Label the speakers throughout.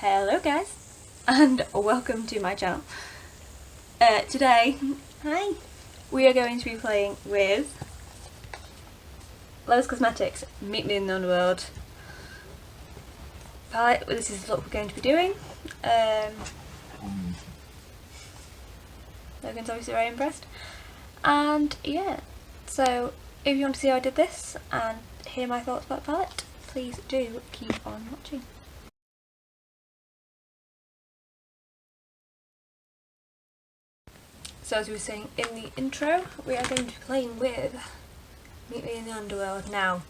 Speaker 1: Hello guys, and welcome to my channel. Today, we are going to be playing with Lois Cosmetics, Meet Me in the Underworld palette. This is what we're going to be doing. Logan's obviously very impressed. And yeah, so if you want to see how I did this and hear my thoughts about the palette, please do keep on watching. So as we were saying in the intro, we are going to be playing with Meet Me in the Underworld. Now,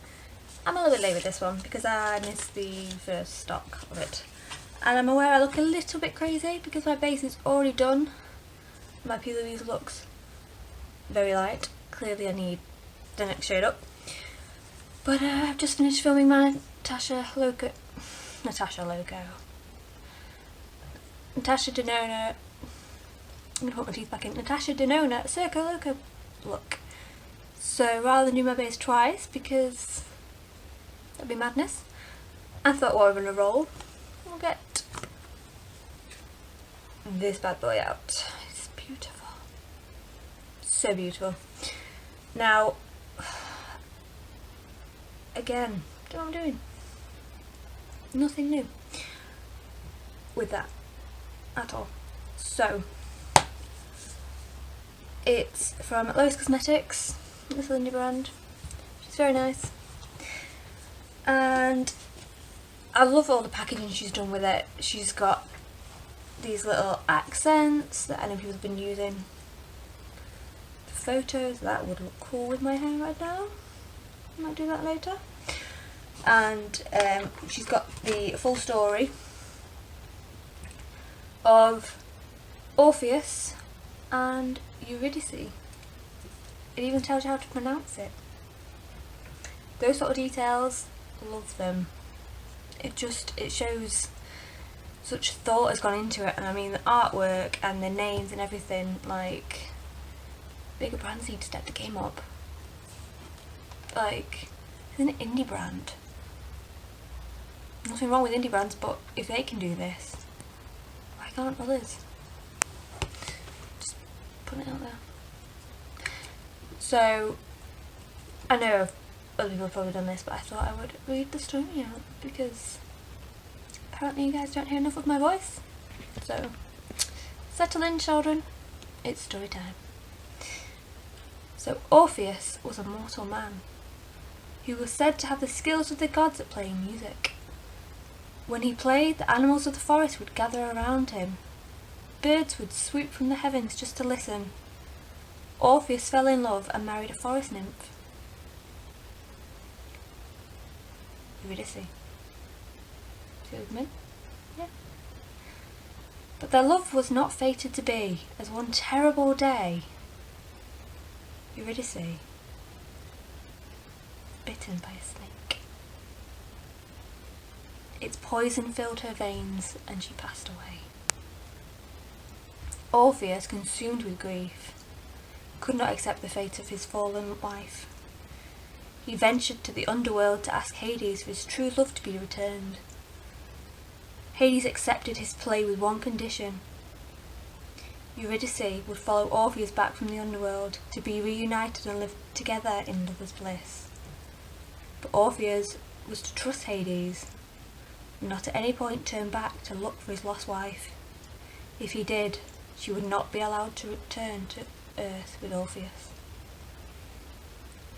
Speaker 1: I'm a little bit late with this one because I missed the first stock of it. And I'm aware I look a little bit crazy because my base is already done. My Peeler looks very light. Clearly I need the next shade up. But I've just finished filming my Natasha Denona. I'm going to put my teeth back in. Natasha Denona Circo Loco look. So rather than do my base twice, because that'd be madness, I thought while we're in a roll, we'll get this bad boy out. It's beautiful. So beautiful. Now, again, don't know what I'm doing. Nothing new with that at all. So, it's from Lois Cosmetics, this indie brand. She's very nice. And I love all the packaging she's done with it. She's got these little accents that I know people have been using for photos. That would look cool with my hair right now. I might do that later. And she's got the full story of Orpheus and Eurydice. It even tells you how to pronounce it. Those sort of details, love them. It shows such thought has gone into it, and I mean the artwork and the names and everything, like, bigger brands need to step the game up. Like, it's an indie brand. Nothing wrong with indie brands, but if they can do this, why can't others? Just putting it out there. So, I know other people have probably done this, but I thought I would read the story out because apparently you guys don't hear enough of my voice. So, settle in, children. It's story time. So, Orpheus was a mortal man who was said to have the skills of the gods at playing music. When he played, the animals of the forest would gather around him. Birds would swoop from the heavens just to listen. Orpheus fell in love and married a forest nymph, Eurydice. See with me? Yeah. But their love was not fated to be, as one terrible day, Eurydice, bitten by a snake. Its poison filled her veins and she passed away. Orpheus, consumed with grief, could not accept the fate of his fallen wife. He ventured to the Underworld to ask Hades for his true love to be returned. Hades accepted his play with one condition. Eurydice would follow Orpheus back from the Underworld to be reunited and live together in lover's bliss. But Orpheus was to trust Hades, and not at any point turn back to look for his lost wife. If he did, she would not be allowed to return to Earth with Orpheus.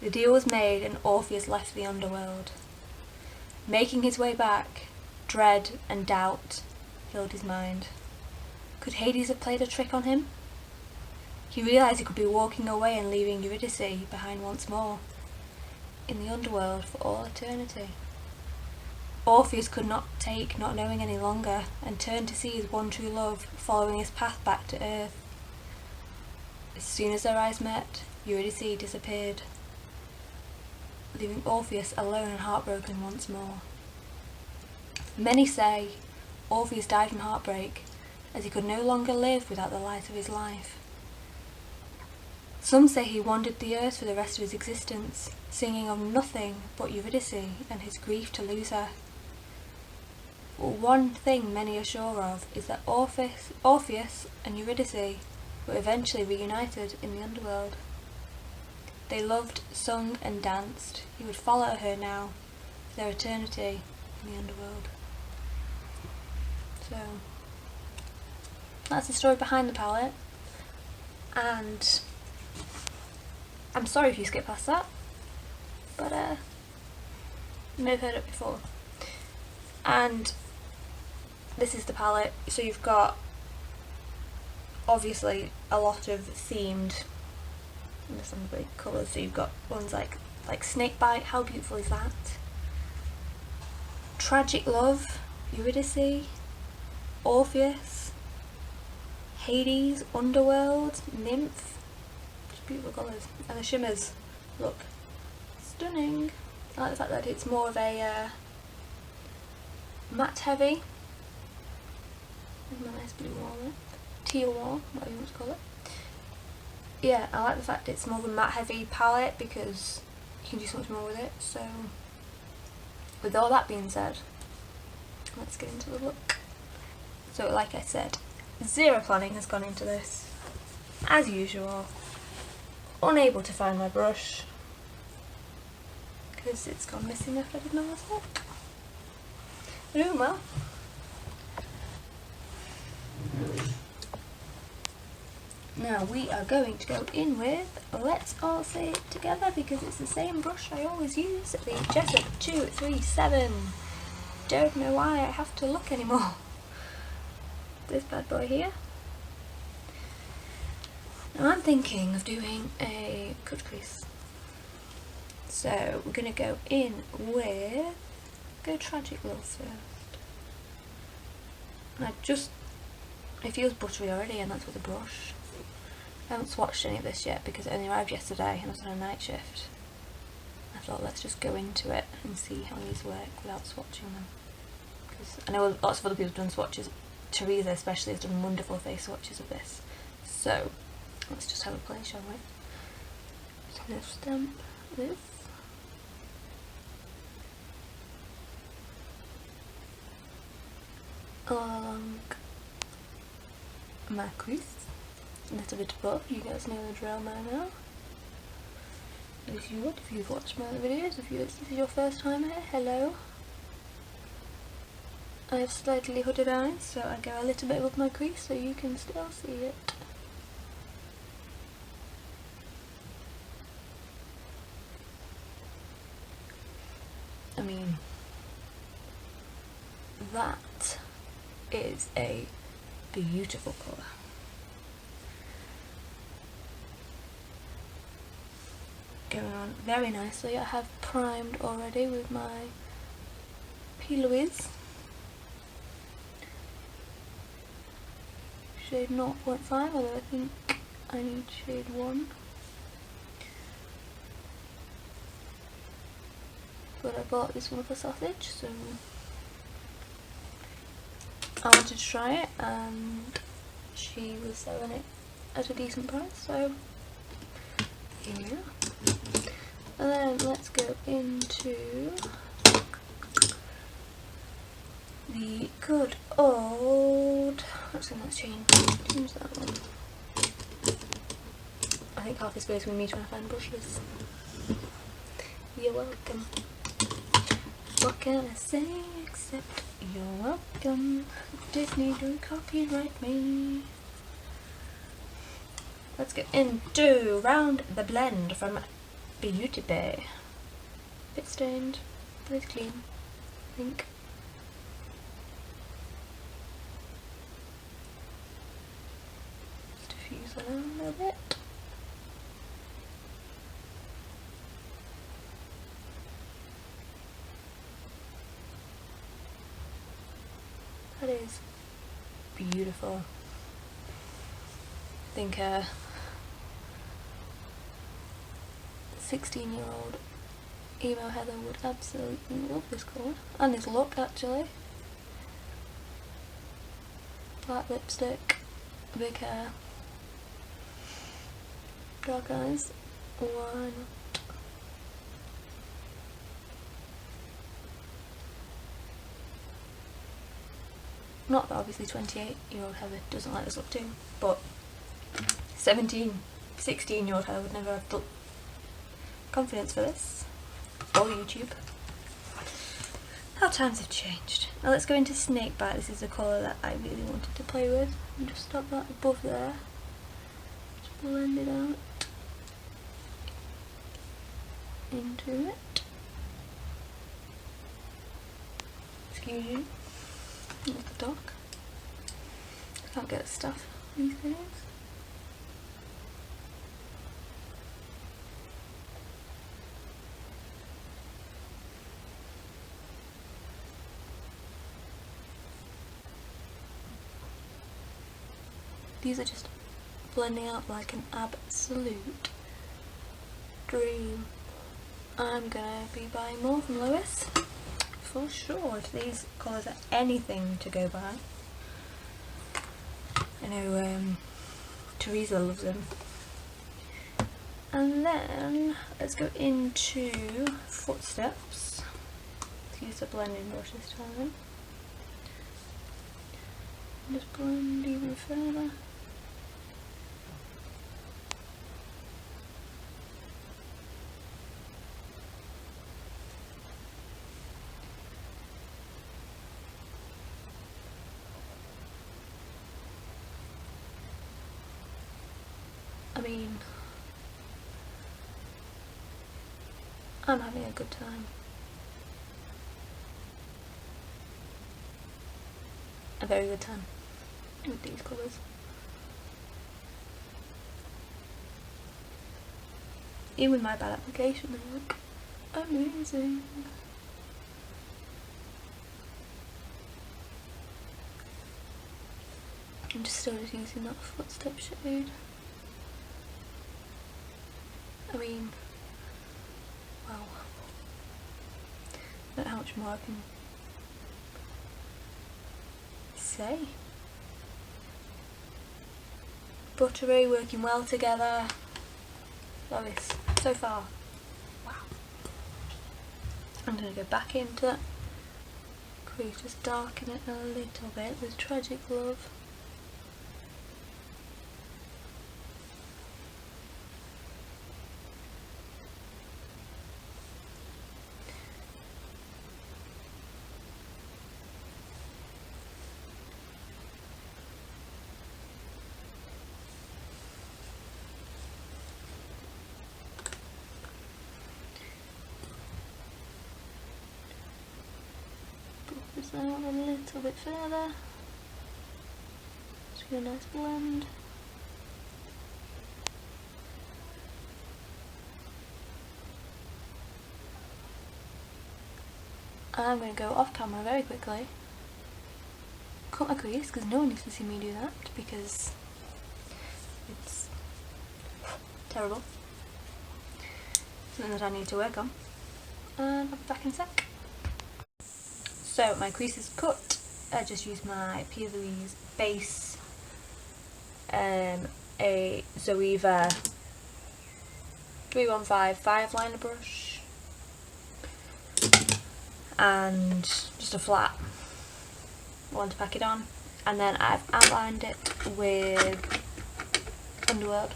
Speaker 1: The deal was made and Orpheus left the Underworld. Making his way back, dread and doubt filled his mind. Could Hades have played a trick on him? He realised he could be walking away and leaving Eurydice behind once more, in the Underworld for all eternity. Orpheus could not take not knowing any longer and turned to see his one true love following his path back to Earth. As soon as their eyes met, Eurydice disappeared, leaving Orpheus alone and heartbroken once more. Many say Orpheus died from heartbreak, as he could no longer live without the light of his life. Some say he wandered the earth for the rest of his existence, singing of nothing but Eurydice and his grief to lose her. one thing many are sure of is that Orpheus and Eurydice were eventually reunited in the Underworld. They loved, sung and danced. He would follow her now for their eternity in the Underworld. So that's the story behind the palette, and I'm sorry if you skip past that, but you may have heard it before. And this is the palette, so you've got obviously a lot of themed colours. So you've got ones like Snakebite, how beautiful is that? Tragic Love, Eurydice, Orpheus, Hades, Underworld, Nymph. Just beautiful colours. And the shimmers look stunning. I like the fact that it's more of a matte heavy. There's my nice blue wall there. Teal wall, whatever you want to call it. Yeah, I like the fact it's more of a matte heavy palette because you can do so much more with it. So with all that being said, let's get into the look. So like I said, zero planning has gone into this, as usual. Unable to find my brush because it's gone missing after I did my last look. We're doing well. Now we are going to go in with Let's All Say It Together because it's the same brush I always use, the Jessup 237. Don't know why I have to look anymore. This bad boy here. Now I'm thinking of doing a cut crease. So we're going to go in with Tragic Love first. And it feels buttery already, and that's with the brush. I haven't swatched any of this yet because it only arrived yesterday and I was on a night shift. I thought let's just go into it and see how these work without swatching them. Because I know lots of other people have done swatches. Teresa especially has done wonderful face swatches of this. So let's just have a play, shall we? So I'm going to stamp this. Along my crease. A little bit above, you guys know the drill by now. If you would, if you've watched my other videos, if this is your first time here, hello. I have slightly hooded eyes, so I go a little bit above my crease so you can still see it. I mean, that is a beautiful colour. Going on very nicely. I have primed already with my P. Louise shade 0.5, although I think I need shade 1. But I bought this one for sausage, so I wanted to try it, and she was selling it at a decent price, so here we are. And then let's go into the good old, actually let's change that one. I think half this video is going to be me trying to find brushes. You're welcome. What can I say except you're welcome? Disney, don't copyright me. Let's get into Round the Blend from Beauty Bay. Bit stained, but it's clean, I think. Just diffuse that out a little bit. That is beautiful. I think 16-year-old emo Heather would absolutely love this colour, and this look actually. Black lipstick, big hair, dark eyes, why not? Not that obviously 28-year-old Heather doesn't like this look too, but 17, 16-year-old Heather would never have the confidence for this. Or YouTube. How times have changed. Now let's go into Snakebite. This is the colour that I really wanted to play with. And just stop that above there. Just blend it out into it. Excuse you. There's the dog. I can't get stuff these days. These are just blending out like an absolute dream. I'm gonna be buying more from Lois for sure if these colours are anything to go by. I know Teresa loves them. And then let's go into Footsteps. Let's use the blending brush this time. And just blend even further. I mean, I'm having a good time. A very good time with these colours. Even with my bad application, they look amazing. I'm just still just using that Footstep shade. I mean, wow. I don't know how much more I can say. Buttery, working well together. Lois, so far. Wow. I'm going to go back into that crease, just darken it a little bit with Tragic Love. This out a little bit further. Just get a nice blend. I'm going to go off camera very quickly, cut my crease because no one needs to see me do that because it's terrible. Something that I need to work on. And I'll be back in a sec. So my crease is cut. I just used my P. Louise base, a Zoeva 315 5 liner brush, and just a flat one to pack it on. And then I've outlined it with Underworld,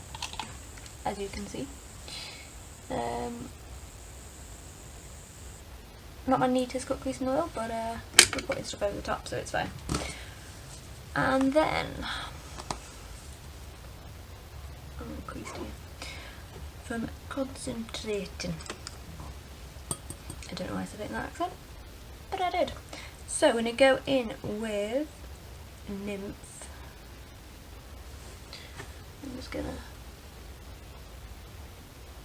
Speaker 1: as you can see. Not my neatest cut crease in the world, but we're putting stuff over the top, so it's fine. And then creased here from Concentrating. I don't know why I said it in that accent, but I did. So we're gonna go in with Nymph. I'm just gonna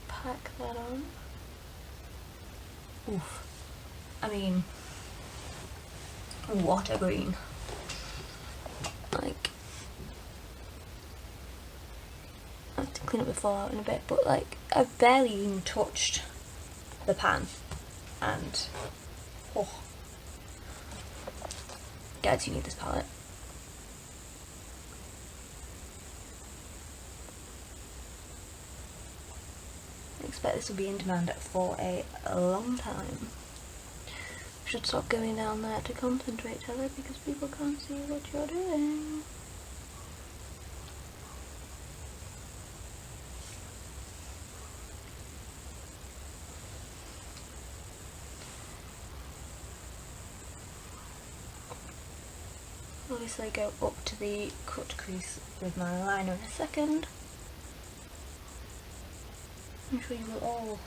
Speaker 1: pack that on. Oof. I mean, what a green. Like, I have to clean up the fallout in a bit, but like, I've barely even touched the pan, and oh, guys, you need this palette. I expect this will be in demand for a long time. should stop going down there to concentrate, Heather, because people can't see what you're doing. Obviously go up to the cut crease with my liner in a second. I'm sure you will all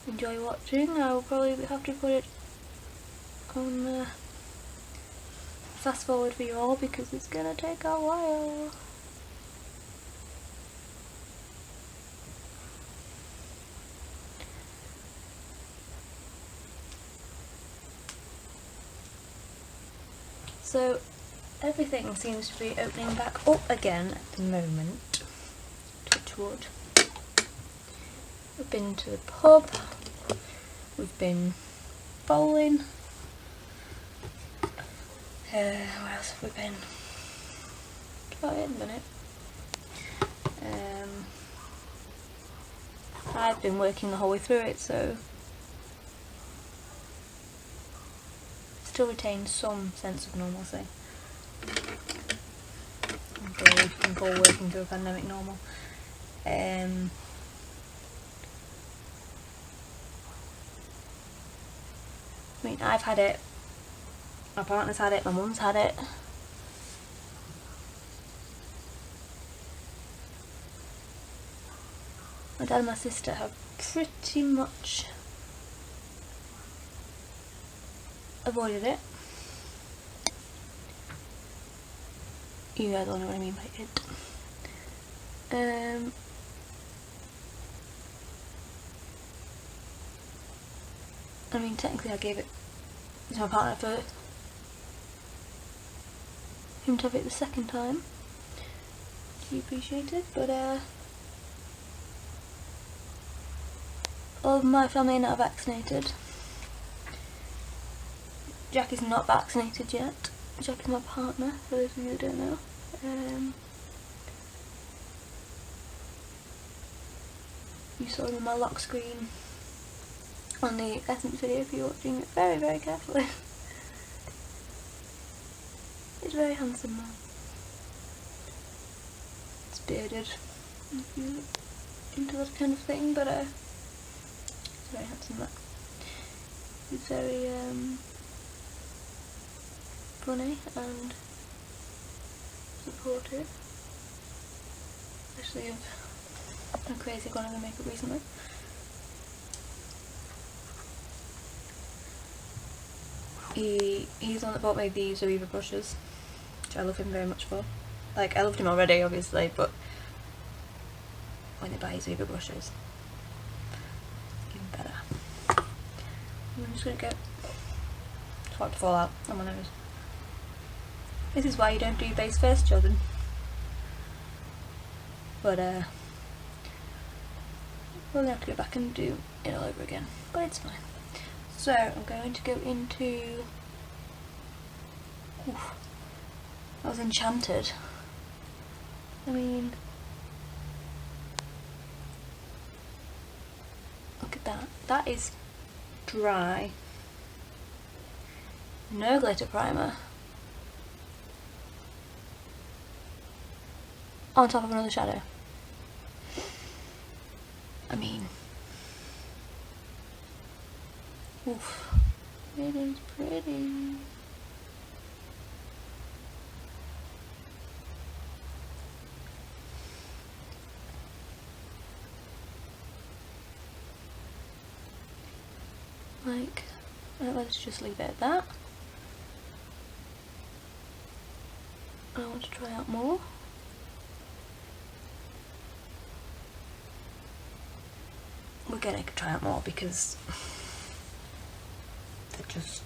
Speaker 1: enjoy watching. I will probably have to put it on fast forward for you all because it's gonna take a while. So everything seems to be opening back up again at the moment. Touch wood. We've been to the pub, we've been bowling, where else have we been? That's about it in a minute. I've been working the whole way through it, so still retain some sense of normalcy. I'm sure we can call working through a pandemic normal. I mean, I've had it, my partner's had it, my mum's had it. My dad and my sister have pretty much avoided it. You guys all know what I mean by it. I mean, technically I gave it to my partner for him to have it the second time. He appreciated, but all of my family are not vaccinated. Jack is not vaccinated yet. Jack is my partner, for those of you who don't know. You saw him on my lock screen on the Essence video if you're watching it very, very carefully. He's a very handsome man. It's bearded, if you're into that kind of thing, but he's a very handsome man. He's very funny and supportive, especially of how crazy I've gone on the makeup recently. He's the one that bought me these Aviva brushes, which I love him very much for. Like, I loved him already, obviously, but when he buys Aviva brushes, even better. I'm just gonna go start to fall out on my nose. This is why you don't do your base first, children. But we'll have to go back and do it all over again, but it's fine. So I'm going to go into, I was enchanted. I mean, look at that. That is dry. No glitter primer. On top of another shadow. I mean, oof, it is pretty. Like, let's just leave it at that. I want to try out more. We're gonna try out more because they're just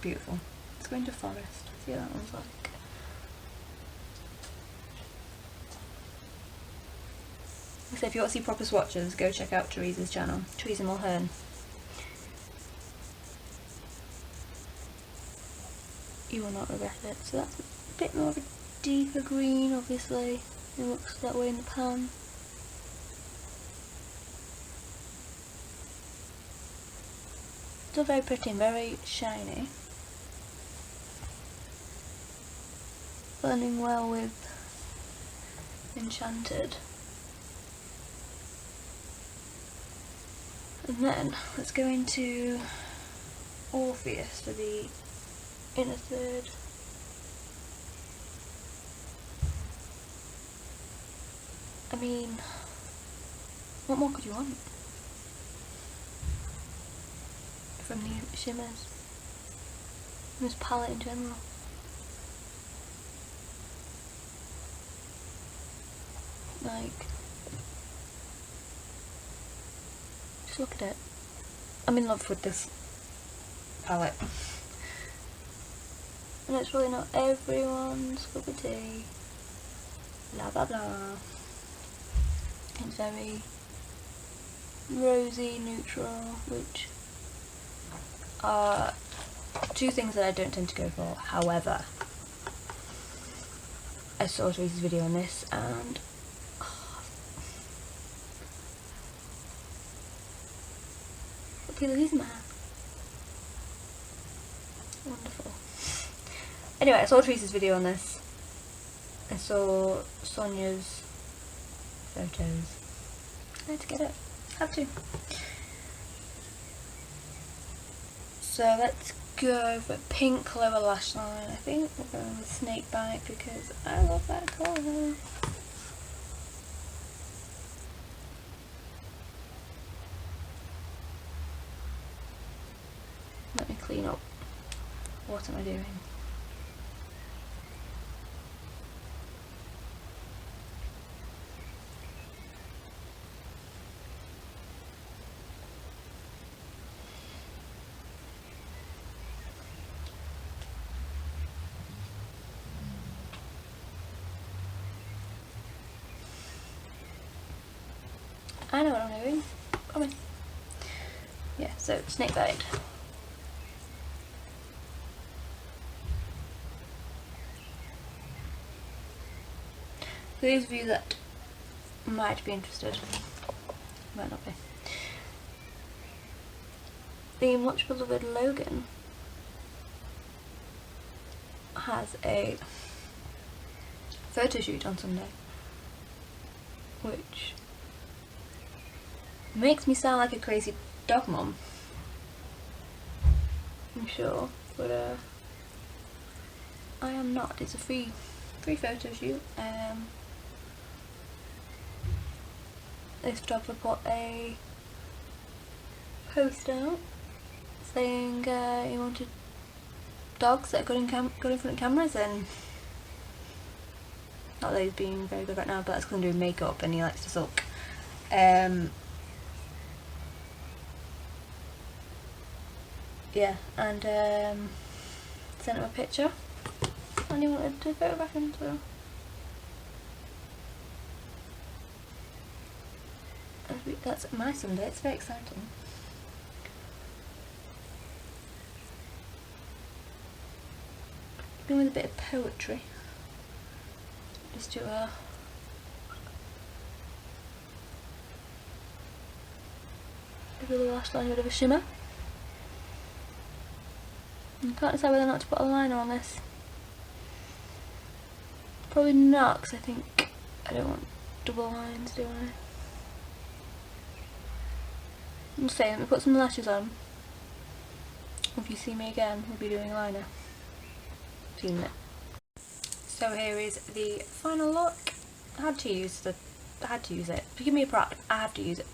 Speaker 1: beautiful. Let's go into forest, see what that one's like. So if you want to see proper swatches, go check out Teresa's channel, Teresa Mulhern. You will not regret it. So that's a bit more of a deeper green, obviously. It looks that way in the pan. Still very pretty and very shiny. Blending well with Enchanted. And then let's go into Orpheus for the inner third. I mean, what more could you want from the shimmers, from this palette in general? Like, just look at it. I'm in love with this palette. And it's really not everyone's cup of tea. Blah blah blah. It's very rosy, neutral, which are two things that I don't tend to go for. However, I saw Teresa's video on this and look at these man. Wonderful. Anyway, I saw Teresa's video on this. I saw Sonia's photos. I had to get it. Had to. So let's go for pink lower lash line. I think we're going with Snake Bite because I love that colour. Let me clean up. What am I doing? I know what I'm doing. Come on. Yeah, so Snake Bite. For those of you that might be interested, might not be, the much beloved Logan has a photo shoot on Sunday, which makes me sound like a crazy dog mum, I'm sure, but I am not. It's a free photo shoot. This photographer put a post out saying he wanted dogs that are good in front of cameras, and not that he's being very good right now, but that's because I'm doing makeup and he likes to sulk. Yeah, and sent him a picture and he wanted to photograph him, so that's my Sunday. It's very exciting. Been with a bit of poetry, just to give the last line a bit of a shimmer. I can't decide whether or not to put a liner on this. Probably not, because I think I don't want double lines, do I? I'm just saying, let me put some lashes on. If you see me again, we'll be doing a liner. Seen it. So here is the final look. I had to use it. Give me a prop. I have to use it.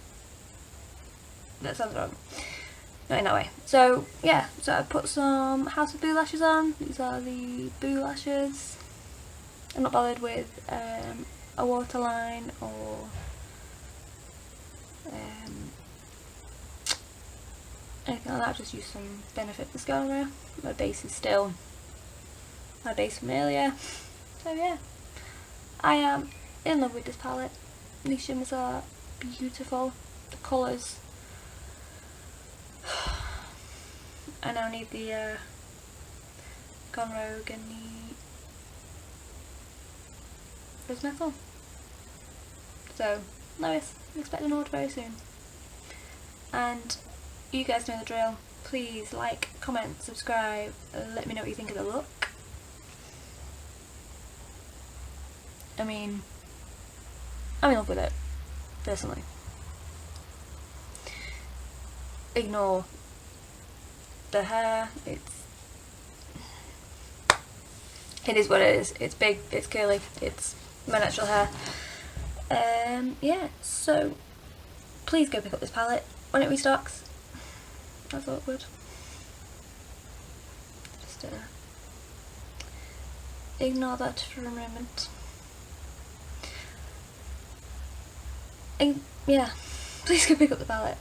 Speaker 1: That sounds wrong. Not in that way. So yeah, so I put some House of Boo lashes on. These are the Boo lashes. I'm not bothered with a waterline or anything like that. Just use some Benefit mascara. My base is still my base from earlier. So yeah, I am in love with this palette. These shimmers are beautiful. The colours. I now need the Gone Rogue and the Rose Metal. So, Lois, expect an order very soon. And you guys know the drill. please like, comment, subscribe, let me know what you think of the look. I mean, I'm in love with it, personally. Ignore the hair, it is what it is. It's big, it's curly, it's my natural hair. Yeah, so please go pick up this palette when it restocks. That's awkward. Just ignore that for a moment. And yeah, please go pick up the palette.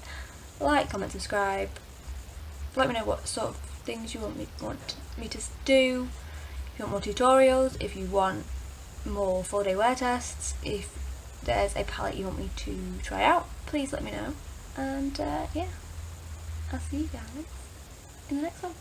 Speaker 1: Like, comment, subscribe. Let me know what sort of things you want me to do. If you want more tutorials, if you want more 4-day wear tests, if there's a palette you want me to try out, please let me know. And yeah, I'll see you guys in the next one.